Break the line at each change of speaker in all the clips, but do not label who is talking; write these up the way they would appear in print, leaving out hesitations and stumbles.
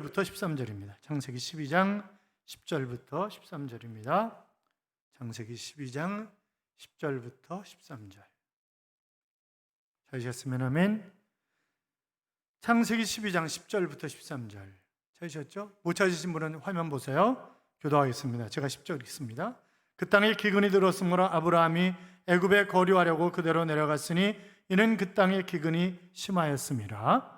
부터 13절입니다. 창세기 12장 10절부터 13절입니다. 창세기 12장 10절부터 13절. 찾으셨으면 아멘. 창세기 12장 10절부터 13절. 찾으셨죠? 못 찾으신 분은 화면 보세요. 교도하겠습니다. 제가 10절 읽습니다. 그 땅에 기근이 들었으므로 아브라함이 애굽에 거류하려고 그대로 내려갔으니 이는 그 땅에 기근이 심하였습니다.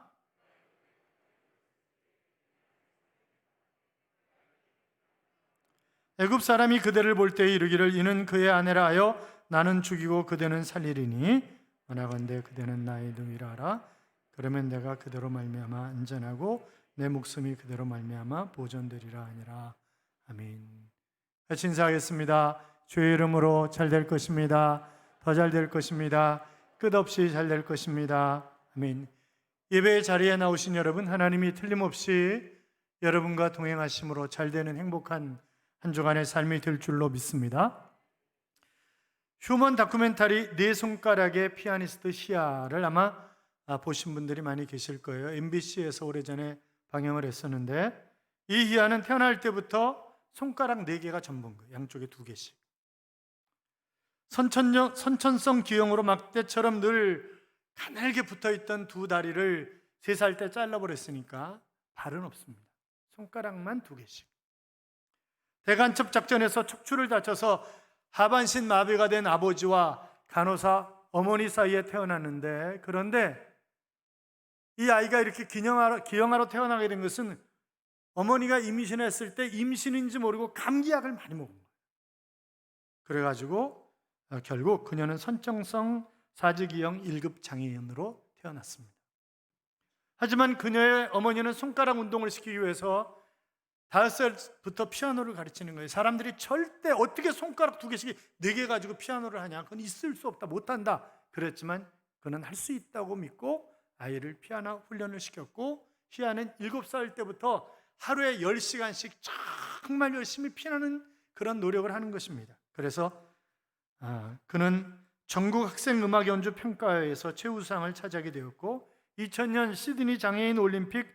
애굽 사람이 그대를 볼 때에 이르기를 이는 그의 아내라 하여 나는 죽이고 그대는 살리리니 원하건대 그대는 나의 능이라 하라. 그러면 내가 그대로 말미암아 안전하고 내 목숨이 그대로 말미암아 보존되리라 하니라. 아멘. 같이 인사하겠습니다. 주의 이름으로 잘 될 것입니다. 더 잘 될 것입니다. 끝없이 잘 될 것입니다. 아멘. 예배의 자리에 나오신 여러분, 하나님이 틀림없이 여러분과 동행하심으로 잘 되는 행복한 한 주간의 삶이 될 줄로 믿습니다. 휴먼 다큐멘터리 네 손가락의 피아니스트 시아를 아마 보신 분들이 많이 계실 거예요. MBC에서 오래전에 방영을 했었는데 이 희아는 태어날 때부터 손가락 4개가 전부인 거예요. 양쪽에 2개씩. 선천성 기형으로 막대처럼 늘 가늘게 붙어있던 2다리를 3살 때 잘라버렸으니까 발은 없습니다. 손가락만 2개씩. 대간첩 작전에서 척추를 다쳐서 하반신 마비가 된 아버지와 간호사 어머니 사이에 태어났는데, 그런데 이 아이가 이렇게 기형아로 태어나게 된 것은 어머니가 임신했을 때 임신인지 모르고 감기약을 많이 먹은 거예요. 그래가지고 결국 그녀는 선천성 사지기형 1급 장애인으로 태어났습니다. 하지만 그녀의 어머니는 손가락 운동을 시키기 위해서 5살부터 피아노를 가르치는 거예요. 사람들이 절대 어떻게 손가락 2개씩 4개 가지고 피아노를 하냐, 그건 있을 수 없다, 못한다 그랬지만 그는 할 수 있다고 믿고 아이를 피아노 훈련을 시켰고, 희아는 7살 때부터 하루에 10시간씩 정말 열심히 피아노는 그런 노력을 하는 것입니다. 그래서 그는 전국 학생 음악 연주 평가회에서 최우수상을 차지하게 되었고, 2000년 시드니 장애인 올림픽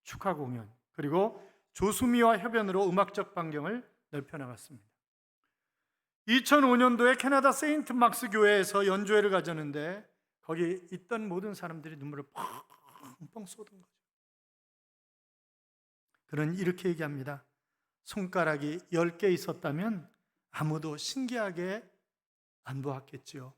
축하 공연, 그리고 조수미와 협연으로 음악적 반경을 넓혀나갔습니다. 2005년도에 캐나다 세인트 막스 교회에서 연주회를 가졌는데 거기 있던 모든 사람들이 눈물을 펑펑 쏟은 거죠. 그는 이렇게 얘기합니다. 손가락이 10개 있었다면 아무도 신기하게 안 보았겠지요.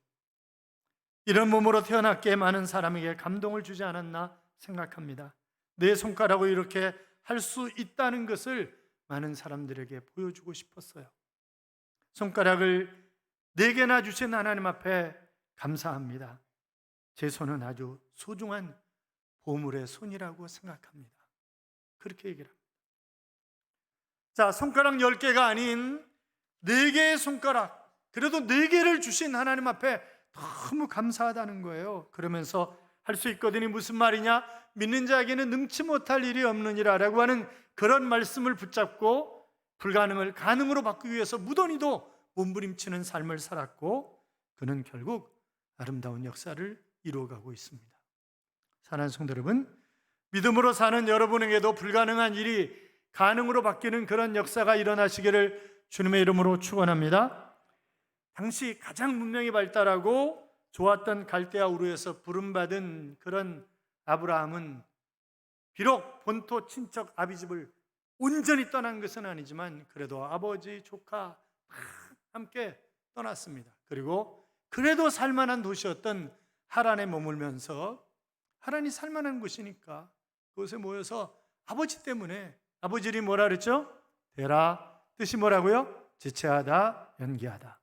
이런 몸으로 태어났기에 많은 사람에게 감동을 주지 않았나 생각합니다. 내 손가락으로 이렇게 할 수 있다는 것을 많은 사람들에게 보여주고 싶었어요. 손가락을 4개나 주신 하나님 앞에 감사합니다. 제 손은 아주 소중한 보물의 손이라고 생각합니다. 그렇게 얘기를 합니다. 자, 손가락 10개가 아닌 4개의 손가락, 그래도 4개를 주신 하나님 앞에 너무 감사하다는 거예요. 그러면서 할 수 있거든이 무슨 말이냐? 믿는 자에게는 능치 못할 일이 없느니라 라고 하는 그런 말씀을 붙잡고 불가능을 가능으로 바꾸기 위해서 무던히도 몸부림치는 삶을 살았고, 그는 결국 아름다운 역사를 이루어가고 있습니다. 사랑하는 성도 여러분, 믿음으로 사는 여러분에게도 불가능한 일이 가능으로 바뀌는 그런 역사가 일어나시기를 주님의 이름으로 축원합니다. 당시 가장 문명이 발달하고 좋았던 갈대아 우르에서 부름받은 그런 아브라함은 비록 본토 친척 아비집을 온전히 떠난 것은 아니지만 그래도 아버지, 조카 함께 떠났습니다. 그리고 그래도 살만한 도시였던 하란에 머물면서, 하란이 살만한 곳이니까 그곳에 모여서 아버지 때문에, 아버지 이름이 뭐라 그랬죠? 데라, 뜻이 뭐라고요? 지체하다, 연기하다.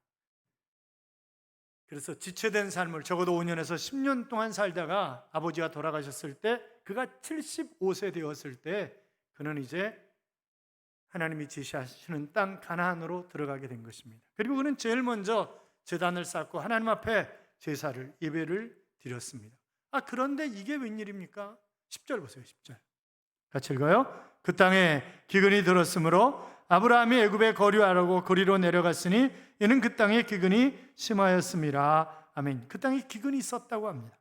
그래서 지체된 삶을 적어도 5년에서 10년 동안 살다가 아버지가 돌아가셨을 때, 그가 75세 되었을 때 그는 이제 하나님이 지시하시는 땅 가나안으로 들어가게 된 것입니다. 그리고 그는 제일 먼저 제단을 쌓고 하나님 앞에 제사를, 예배를 드렸습니다. 그런데 이게 웬일입니까? 10절 보세요. 10절 같이 읽어요. 그 땅에 기근이 들었으므로 아브라함이 애굽에 거류하려고 거리로 내려갔으니 이는 그 땅에 기근이 심하였습니다. 아멘. 그 땅에 기근이 있었다고 합니다.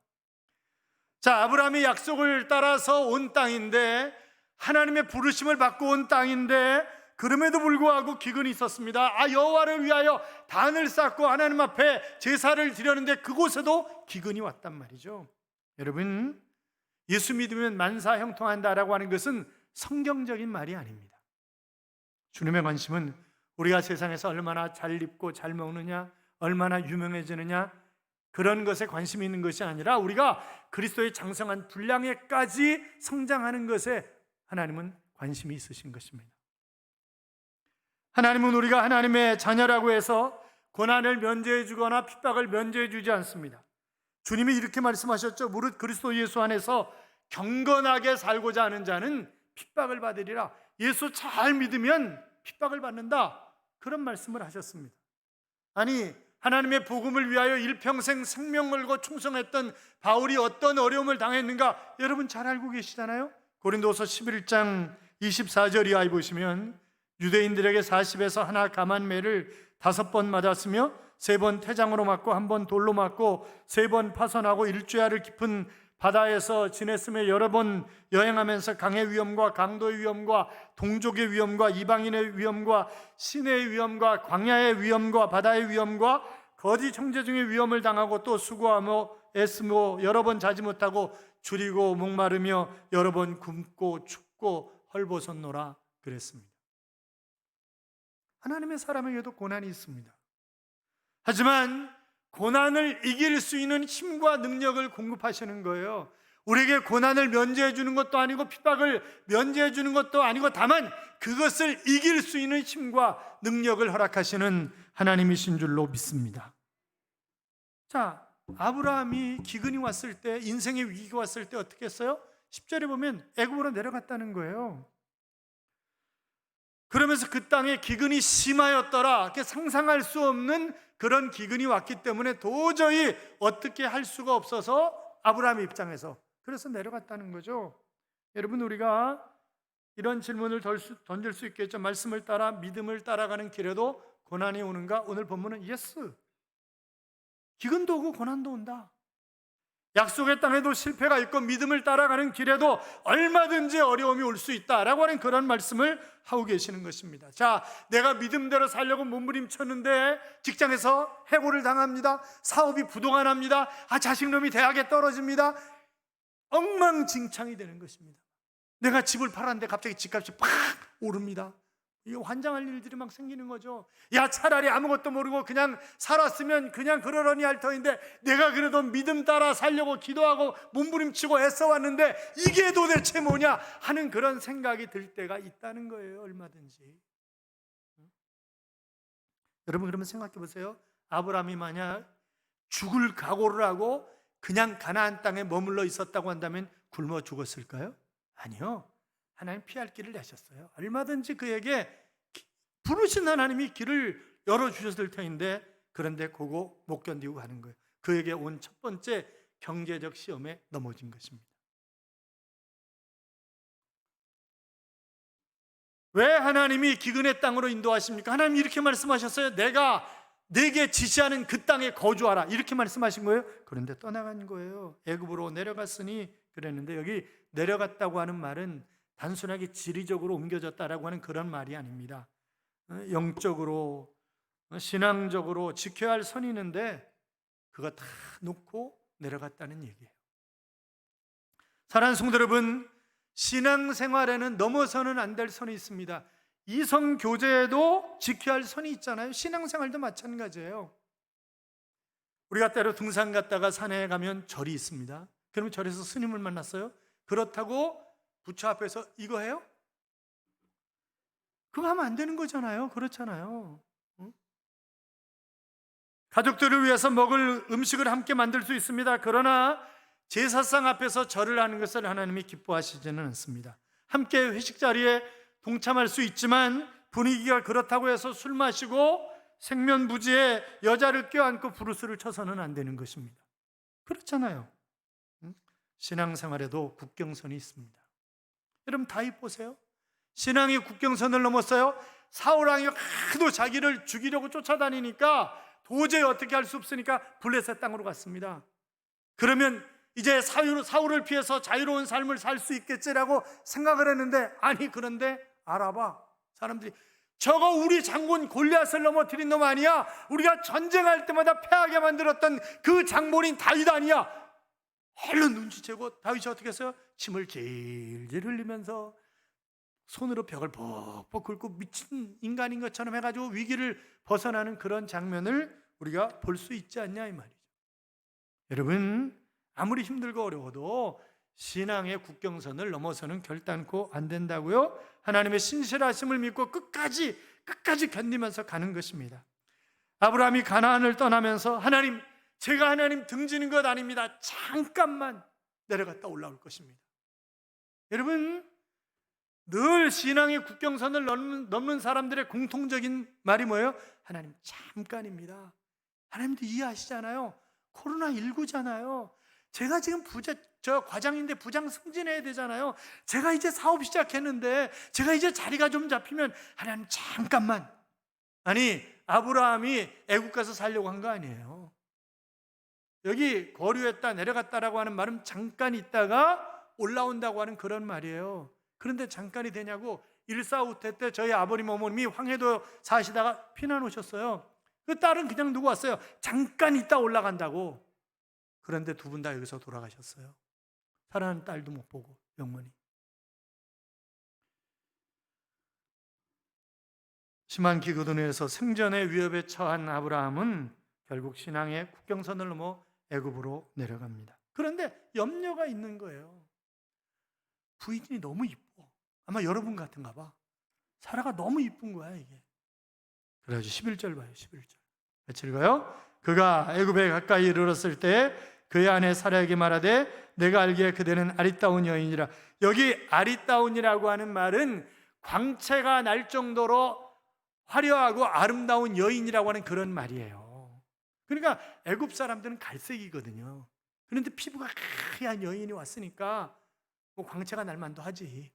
자, 아브라함이 약속을 따라서 온 땅인데 하나님의 부르심을 받고 온 땅인데 그럼에도 불구하고 기근이 있었습니다. 여호와를 위하여 단을 쌓고 하나님 앞에 제사를 드렸는데 그곳에도 기근이 왔단 말이죠. 여러분, 예수 믿으면 만사 형통한다라고 하는 것은 성경적인 말이 아닙니다. 주님의 관심은 우리가 세상에서 얼마나 잘 입고 잘 먹느냐, 얼마나 유명해지느냐, 그런 것에 관심이 있는 것이 아니라 우리가 그리스도의 장성한 분량에까지 성장하는 것에 하나님은 관심이 있으신 것입니다. 하나님은 우리가 하나님의 자녀라고 해서 고난을 면제해 주거나 핍박을 면제해 주지 않습니다. 주님이 이렇게 말씀하셨죠. 무릇 그리스도 예수 안에서 경건하게 살고자 하는 자는 핍박을 받으리라. 예수 잘 믿으면 핍박을 받는다, 그런 말씀을 하셨습니다. 아니, 하나님의 복음을 위하여 일평생 생명 걸고 충성했던 바울이 어떤 어려움을 당했는가 여러분 잘 알고 계시잖아요. 고린도서 11장 24절 이하에 보시면 유대인들에게 40에서 하나 감한매를 5번 맞았으며 3번 태장으로 맞고 1번 돌로 맞고 3번 파선하고 일주야를 깊은 바다에서 지냈으며 여러 번 여행하면서 강의 위험과 강도의 위험과 동족의 위험과 이방인의 위험과 시내의 위험과 광야의 위험과 바다의 위험과 거짓 형제 중의 위험을 당하고 또 수고하며 애쓰며 여러 번 자지 못하고 줄이고 목마르며 여러 번 굶고 춥고 헐벗었노라 그랬습니다. 하나님의 사람에게도 고난이 있습니다. 하지만 고난을 이길 수 있는 힘과 능력을 공급하시는 거예요. 우리에게 고난을 면제해 주는 것도 아니고 핍박을 면제해 주는 것도 아니고 다만 그것을 이길 수 있는 힘과 능력을 허락하시는 하나님이신 줄로 믿습니다. 자, 아브라함이 기근이 왔을 때, 인생의 위기가 왔을 때 어떻게 했어요? 10절에 보면 애굽으로 내려갔다는 거예요. 그러면서 그 땅에 기근이 심하였더라. 상상할 수 없는 그런 기근이 왔기 때문에 도저히 어떻게 할 수가 없어서 아브라함의 입장에서 그래서 내려갔다는 거죠. 여러분, 우리가 이런 질문을 던질 수 있겠죠. 말씀을 따라 믿음을 따라가는 길에도 고난이 오는가? 오늘 본문은 예스. 기근도 오고 고난도 온다. 약속의 땅에도 실패가 있고 믿음을 따라가는 길에도 얼마든지 어려움이 올 수 있다라고 하는 그런 말씀을 하고 계시는 것입니다. 자, 내가 믿음대로 살려고 몸부림쳤는데 직장에서 해고를 당합니다. 사업이 부도가 납니다. 자식놈이 대학에 떨어집니다. 엉망진창이 되는 것입니다. 내가 집을 팔았는데 갑자기 집값이 팍 오릅니다. 이게 환장할 일들이 막 생기는 거죠. 야, 차라리 아무것도 모르고 그냥 살았으면 그냥 그러려니 할 터인데 내가 그래도 믿음 따라 살려고 기도하고 몸부림치고 애써왔는데 이게 도대체 뭐냐 하는 그런 생각이 들 때가 있다는 거예요. 얼마든지. 여러분, 그러면 생각해 보세요. 아브라함이 만약 죽을 각오를 하고 그냥 가나안 땅에 머물러 있었다고 한다면 굶어 죽었을까요? 아니요. 하나님 피할 길을 내셨어요. 얼마든지 그에게 부르신 하나님이 길을 열어주셨을 터인데 그런데 그거 못 견디고 가는 거예요. 그에게 온 첫 번째 경제적 시험에 넘어진 것입니다. 왜 하나님이 기근의 땅으로 인도하십니까? 하나님이 이렇게 말씀하셨어요. 내가 내게 지시하는 그 땅에 거주하라, 이렇게 말씀하신 거예요. 그런데 떠나간 거예요. 애굽으로 내려갔으니 그랬는데 여기 내려갔다고 하는 말은 단순하게 지리적으로 옮겨졌다라고 하는 그런 말이 아닙니다. 영적으로, 신앙적으로 지켜야 할 선이 있는데 그거 다 놓고 내려갔다는 얘기예요. 사랑하는 성도 여러분, 신앙생활에는 넘어서는 안 될 선이 있습니다. 이성교제에도 지켜야 할 선이 있잖아요. 신앙생활도 마찬가지예요. 우리가 때로 등산 갔다가 산에 가면 절이 있습니다. 그러면 절에서 스님을 만났어요. 그렇다고 부처 앞에서 이거 해요? 그거 하면 안 되는 거잖아요. 그렇잖아요. 가족들을 위해서 먹을 음식을 함께 만들 수 있습니다. 그러나 제사상 앞에서 절을 하는 것을 하나님이 기뻐하시지는 않습니다. 함께 회식 자리에 동참할 수 있지만 분위기가 그렇다고 해서 술 마시고 생면부지에 여자를 껴안고 브루스를 쳐서는 안 되는 것입니다. 그렇잖아요. 신앙생활에도 국경선이 있습니다. 여러분, 다윗 보세요. 신앙의 국경선을 넘었어요. 사울왕이 하도 자기를 죽이려고 쫓아다니니까 도저히 어떻게 할 수 없으니까 블레셋 땅으로 갔습니다. 그러면 이제 사울을 피해서 자유로운 삶을 살 수 있겠지라고 생각을 했는데, 아니 그런데 알아봐, 사람들이 저거 우리 장군 골리앗을 넘어뜨린 놈 아니야? 우리가 전쟁할 때마다 패하게 만들었던 그 장본인 다윗 아니야? 얼른 눈치채고 다윗이 어떻게 했어요? 침을 질질 흘리면서 손으로 벽을 벅벅 긁고 미친 인간인 것처럼 해가지고 위기를 벗어나는 그런 장면을 우리가 볼 수 있지 않냐 이 말이죠. 여러분, 아무리 힘들고 어려워도 신앙의 국경선을 넘어서는 결단코 안 된다고요. 하나님의 신실하심을 믿고 끝까지 견디면서 가는 것입니다. 아브라함이 가나안을 떠나면서 하나님, 제가 하나님 등지는 것 아닙니다. 잠깐만 내려갔다 올라올 것입니다. 여러분, 늘 신앙의 국경선을 넘는 사람들의 공통적인 말이 뭐예요? 하나님 잠깐입니다. 하나님도 이해하시잖아요. 코로나19잖아요. 제가 지금 저 과장인데 부장 승진해야 되잖아요. 제가 이제 사업 시작했는데, 제가 이제 자리가 좀 잡히면 하나님 잠깐만. 아니, 아브라함이 애국 가서 살려고 한 거 아니에요. 여기 거류했다 내려갔다라고 하는 말은 잠깐 있다가 올라온다고 하는 그런 말이에요. 그런데 잠깐이 되냐고. 1.4 때 저희 아버님 어머님이 황해도 사시다가 피난 오셨어요. 그 딸은 그냥 두고 왔어요. 잠깐 있다 올라간다고. 그런데 두 분 다 여기서 돌아가셨어요. 사랑하는 딸도 못 보고 영원히. 심한 기근에서 생존의 위협에 처한 아브라함은 결국 신앙의 국경선을 넘어 애굽으로 내려갑니다. 그런데 염려가 있는 거예요. 부인이 너무 이뻐. 아마 여러분 같은가 봐. 사라가 너무 이쁜 거야 이게. 그래가지고 11절 봐요. 11절 같이 읽어요. 그가 애굽에 가까이 이르렀을 때 그의 아내 사라에게 말하되 내가 알기에 그대는 아리따운 여인이라. 여기 아리따운이라고 하는 말은 광채가 날 정도로 화려하고 아름다운 여인이라고 하는 그런 말이에요. 그러니까 애굽 사람들은 갈색이거든요. 그런데 피부가 하얀 여인이 왔으니까 뭐 광채가 날 만도 하지.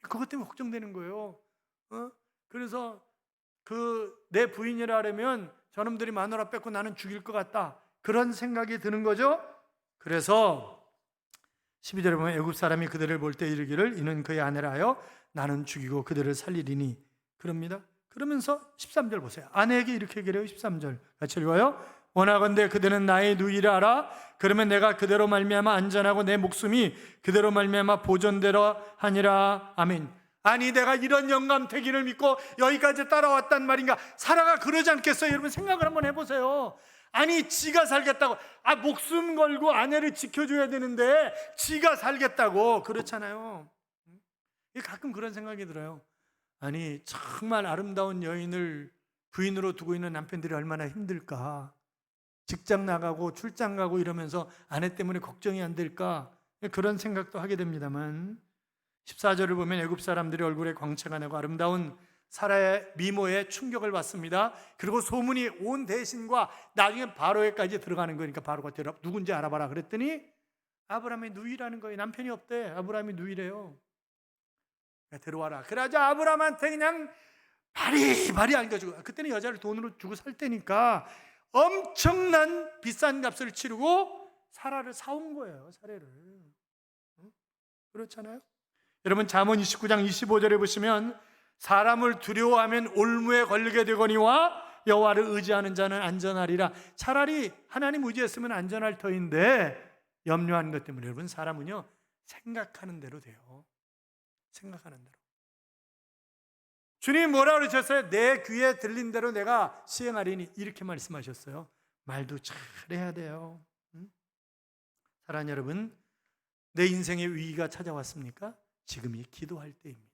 그것 때문에 걱정되는 거예요. 그래서 내 부인이라 하려면 저놈들이 마누라 뺏고 나는 죽일 것 같다, 그런 생각이 드는 거죠. 그래서 12절에 보면 애굽 사람이 그들을 볼 때 이르기를 이는 그의 아내라 하여 나는 죽이고 그들을 살리리니 그럽니다. 그러면서 13절 보세요. 아내에게 이렇게 얘기해요. 13절 같이 읽어요. 원하건대 그대는 나의 누이라 알아. 그러면 내가 그대로 말미암아 안전하고 내 목숨이 그대로 말미암아 보존되려 하니라. 아멘. 아니, 내가 이런 영감태기를 믿고 여기까지 따라왔단 말인가? 사라가 그러지 않겠어요? 여러분 생각을 한번 해보세요. 아니, 지가 살겠다고, 목숨 걸고 아내를 지켜줘야 되는데 지가 살겠다고. 그렇잖아요. 가끔 그런 생각이 들어요. 아니, 정말 아름다운 여인을 부인으로 두고 있는 남편들이 얼마나 힘들까. 직장 나가고 출장 가고 이러면서 아내 때문에 걱정이 안 될까, 그런 생각도 하게 됩니다만 14절을 보면 애굽 사람들이 얼굴에 광채가 나고 아름다운 사라의 미모에 충격을 받습니다. 그리고 소문이 온 대신과 나중에 바로에까지 들어가는 거니까 바로가 누군지 알아봐라 그랬더니 아브라함의 누이라는 거예요. 남편이 없대. 아브라함이 누이래요. 들어와라. 그러자 아브라함한테 그냥 바리바리 안겨주고, 그때는 여자를 돈으로 주고 살 때니까 엄청난 비싼 값을 치르고 사라를 사온 거예요. 사례를. 그렇잖아요. 여러분 잠언 29장 25절에 보시면 사람을 두려워하면 올무에 걸리게 되거니와 여호와를 의지하는 자는 안전하리라. 차라리 하나님 의지했으면 안전할 터인데 염려하는 것 때문에 여러분 사람은요 생각하는 대로 돼요. 생각하는 대로. 주님 뭐라 그러셨어요? 내 귀에 들린 대로 내가 시행하리니, 이렇게 말씀하셨어요. 말도 잘해야 돼요. 사랑하는 여러분, 내 인생의 위기가 찾아왔습니까? 지금이 기도할 때입니다.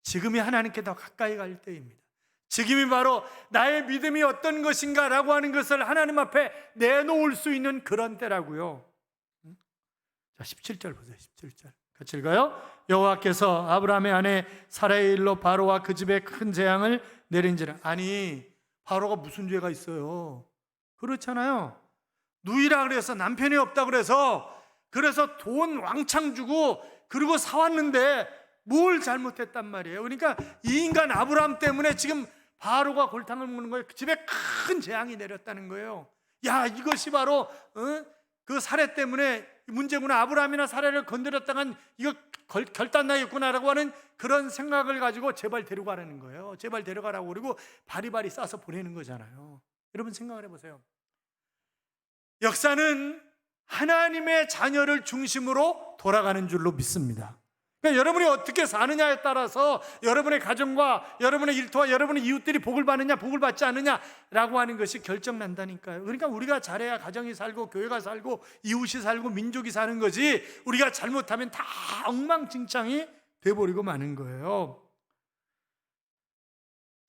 지금이 하나님께 더 가까이 갈 때입니다. 지금이 바로 나의 믿음이 어떤 것인가 라고 하는 것을 하나님 앞에 내놓을 수 있는 그런 때라고요. 자, 17절 보세요. 17절 같이 읽어요. 여호와께서 아브라함의 아내 사라의 일로 바로와 그 집에 큰 재앙을 내린지라. 아니, 바로가 무슨 죄가 있어요? 그렇잖아요. 누이라 그래서 남편이 없다 그래서 돈 왕창 주고 그리고 사왔는데 뭘 잘못했단 말이에요. 그러니까 이 인간 아브라함 때문에 지금 바로가 골탕을 먹는 거예요. 그 집에 큰 재앙이 내렸다는 거예요. 야, 이것이 바로 그 사례 때문에 문제구나, 아브라함이나 사례를 건드렸다간 이거 결단나겠구나라고 하는 그런 생각을 가지고 제발 데려가라는 거예요. 제발 데려가라고, 그리고 바리바리 싸서 보내는 거잖아요. 여러분 생각을 해보세요. 역사는 하나님의 자녀를 중심으로 돌아가는 줄로 믿습니다. 그러니까 여러분이 어떻게 사느냐에 따라서 여러분의 가정과 여러분의 일터와 여러분의 이웃들이 복을 받느냐 복을 받지 않느냐라고 하는 것이 결정난다니까요. 그러니까 우리가 잘해야 가정이 살고 교회가 살고 이웃이 살고 민족이 사는 거지, 우리가 잘못하면 다 엉망진창이 돼버리고 마는 거예요.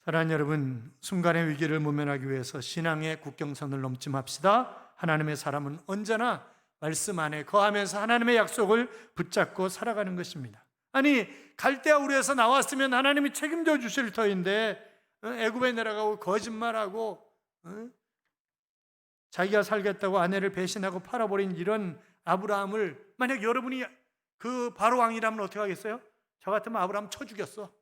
사랑하는 여러분, 순간의 위기를 모면하기 위해서 신앙의 국경선을 넘지 맙시다. 하나님의 사람은 언제나 말씀 안에 거하면서 하나님의 약속을 붙잡고 살아가는 것입니다. 아니, 갈대아 우르에서 나왔으면 하나님이 책임져 주실 터인데 애굽에 내려가고 거짓말하고 자기가 살겠다고 아내를 배신하고 팔아버린 이런 아브라함을 만약 여러분이 그 바로 왕이라면 어떻게 하겠어요? 저 같으면 아브라함 쳐 죽였어.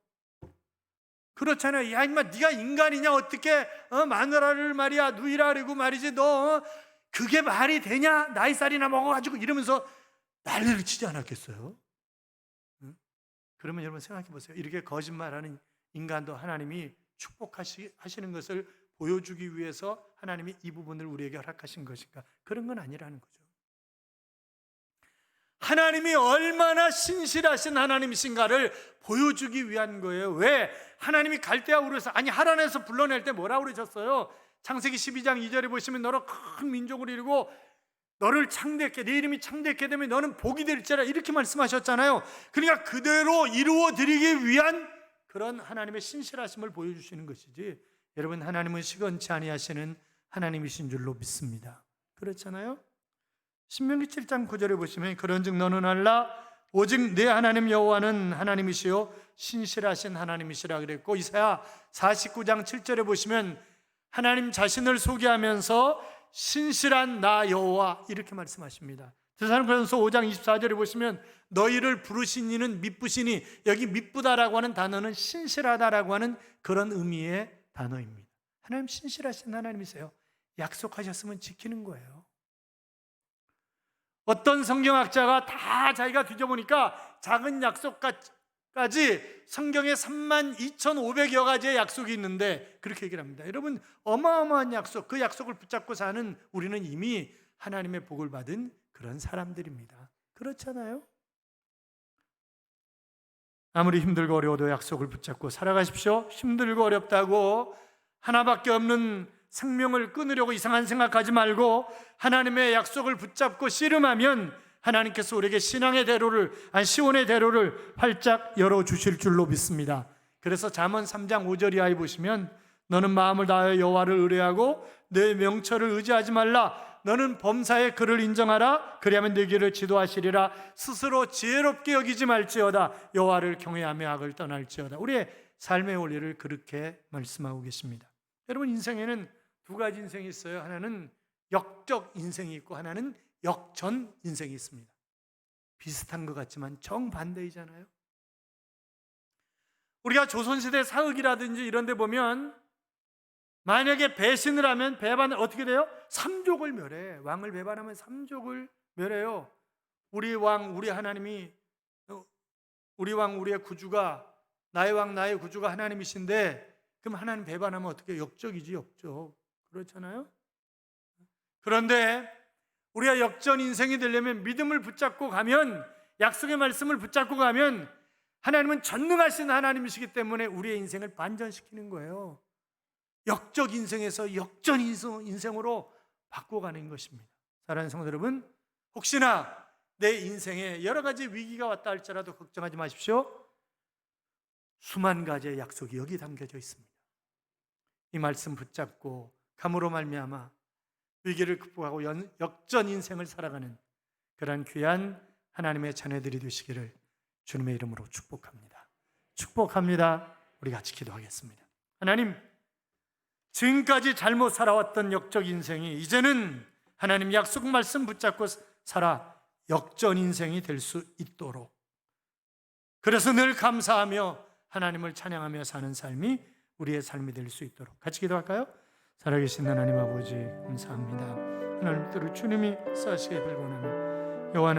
그렇잖아요. 야 임마, 네가 인간이냐, 어떻게 마누라를 말이야 누이라고 말이지, 너 그게 말이 되냐? 나이살이나 먹어가지고 이러면서 난리를 치지 않았겠어요? 그러면 여러분 생각해 보세요. 이렇게 거짓말하는 인간도 하나님이 축복하시는 것을 보여주기 위해서 하나님이 이 부분을 우리에게 허락하신 것인가? 그런 건 아니라는 거죠. 하나님이 얼마나 신실하신 하나님이신가를 보여주기 위한 거예요. 왜? 하나님이 갈대아 우르에서, 아니 하란에서 불러낼 때 뭐라고 그러셨어요? 창세기 12장 2절에 보시면 너로 큰 민족을 이루고 너를 창대케, 네 이름이 창대케 되면 너는 복이 될지라, 이렇게 말씀하셨잖아요. 그러니까 그대로 이루어 드리기 위한 그런 하나님의 신실하심을 보여주시는 것이지, 여러분 하나님은 시건치 아니하시는 하나님이신 줄로 믿습니다. 그렇잖아요. 신명기 7장 9절에 보시면 그런즉 너는 알라 오직 내 하나님 여호와는 하나님이시요 신실하신 하나님이시라 그랬고, 이사야 49장 7절에 보시면 하나님 자신을 소개하면서 신실한 나 여호와 이렇게 말씀하십니다. 데살로니가전서 5장 24절에 보시면 너희를 부르신 이는 미쁘시니, 여기 미쁘다라고 하는 단어는 신실하다라고 하는 그런 의미의 단어입니다. 하나님 신실하신 하나님이세요. 약속하셨으면 지키는 거예요. 어떤 성경학자가 다 자기가 뒤져보니까 작은 약속까지 성경에 32,500여 가지의 약속이 있는데 그렇게 얘기를 합니다. 여러분, 어마어마한 약속, 그 약속을 붙잡고 사는 우리는 이미 하나님의 복을 받은 그런 사람들입니다. 그렇잖아요? 아무리 힘들고 어려워도 약속을 붙잡고 살아가십시오. 힘들고 어렵다고 하나밖에 없는 생명을 끊으려고 이상한 생각하지 말고 하나님의 약속을 붙잡고 씨름하면 하나님께서 우리에게 신앙의 대로를, 시온의 대로를 활짝 열어주실 줄로 믿습니다. 그래서 잠언 3장 5절 이하에 보시면 너는 마음을 다하여 여호와를 의뢰하고 내 명철을 의지하지 말라. 너는 범사의 그를 인정하라. 그리하면 네 길을 지도하시리라. 스스로 지혜롭게 여기지 말지어다. 여호와를 경외하며 악을 떠날지어다. 우리의 삶의 원리를 그렇게 말씀하고 계십니다. 여러분, 인생에는 두 가지 인생이 있어요. 하나는 역적 인생이 있고 하나는 역전 인생이 있습니다. 비슷한 것 같지만 정반대이잖아요. 우리가 조선시대 사극이라든지 이런 데 보면 만약에 배신을 하면 배반을 어떻게 돼요? 삼족을 멸해. 왕을 배반하면 삼족을 멸해요. 우리 왕, 우리 하나님이, 우리 왕, 우리의 구주가, 나의 왕, 나의 구주가 하나님이신데 그럼 하나님 배반하면 어떻게 해요? 역적이지, 역적. 그렇잖아요? 그런데 우리가 역전 인생이 되려면 믿음을 붙잡고 가면, 약속의 말씀을 붙잡고 가면 하나님은 전능하신 하나님이시기 때문에 우리의 인생을 반전시키는 거예요. 역적 인생에서 역전 인생으로 바꿔가는 것입니다. 사랑하는 성도 여러분, 혹시나 내 인생에 여러 가지 위기가 왔다 할지라도 걱정하지 마십시오. 수만 가지의 약속이 여기 담겨져 있습니다. 이 말씀 붙잡고 감으로 말미암아 위기를 극복하고 역전 인생을 살아가는 그런 귀한 하나님의 자녀들이 되시기를 주님의 이름으로 축복합니다. 축복합니다. 우리 같이 기도하겠습니다. 하나님, 지금까지 잘못 살아왔던 역적 인생이 이제는 하나님 약속 말씀 붙잡고 살아 역전 인생이 될 수 있도록, 그래서 늘 감사하며 하나님을 찬양하며 사는 삶이 우리의 삶이 될 수 있도록 같이 기도할까요? 살아계신 하나님 아버지 감사합니다. 하나님 뜻대로 주님이 사시길 빌고나며 여호와